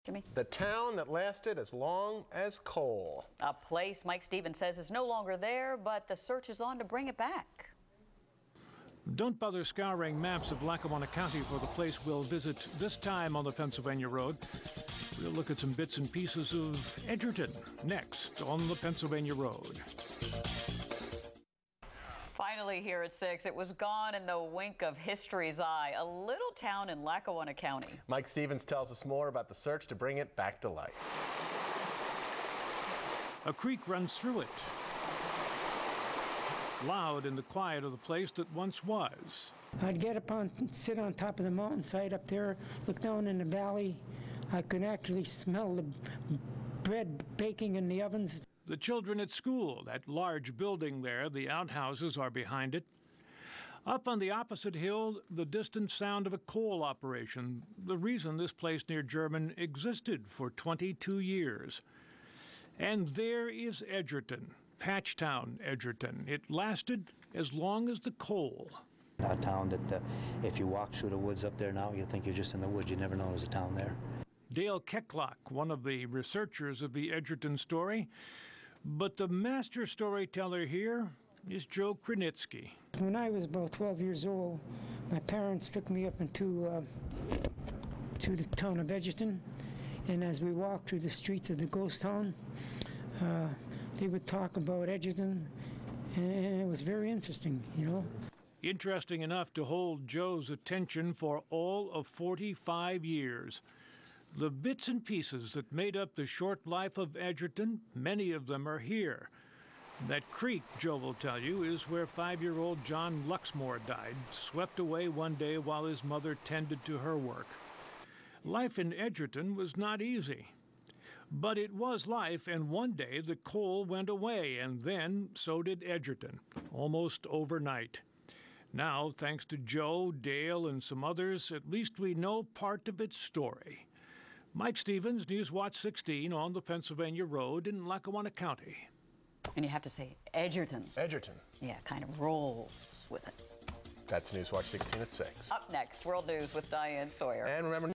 Jimmy? The town that lasted as long as coal. A place Mike Stevens says is no longer there, but the search is on to bring it back. Don't bother scouring maps of Lackawanna County for the place we'll visit this time on the Pennsylvania Road. We'll look at some bits and pieces of Edgerton next on the Pennsylvania Road. Finally here at 6, it was gone in the wink of history's eye, a little town in Lackawanna County. Mike Stevens tells us more about the search to bring it back to life. A creek runs through it, loud in the quiet of the place that once was. I'd get up sit on top of the mountainside up there, look down in the valley. I could actually smell the bread baking in the ovens. The children at school, that large building there, the outhouses are behind it. Up on the opposite hill, the distant sound of a coal operation, the reason this place near Jermyn existed for 22 years. And there is Edgerton, Patchtown, Edgerton. It lasted as long as the coal. A town that if you walk through the woods up there now, you think you're just in the woods. You never know there's a town there. Dale Kecklock, one of the researchers of the Edgerton story. But the master storyteller here is Joe Kranitsky. When I was about 12 years old, my parents took me up into to the town of Edgerton. And as we walked through the streets of the ghost town, they would talk about Edgerton, and it was very interesting, you know. Interesting enough to hold Joe's attention for all of 45 years. The bits and pieces that made up the short life of Edgerton, many of them are here. That creek, Joe will tell you, is where 5-year-old John Luxmore died, swept away one day while his mother tended to her work. Life in Edgerton was not easy. But it was life, and one day the coal went away, and then so did Edgerton, almost overnight. Now, thanks to Joe, Dale, and some others, at least we know part of its story. Mike Stevens, Newswatch 16 on the Pennsylvania Road in Lackawanna County. And you have to say Edgerton. Edgerton. Yeah, kind of rolls with it. That's Newswatch 16 at 6. Up next, World News with Diane Sawyer. And remember,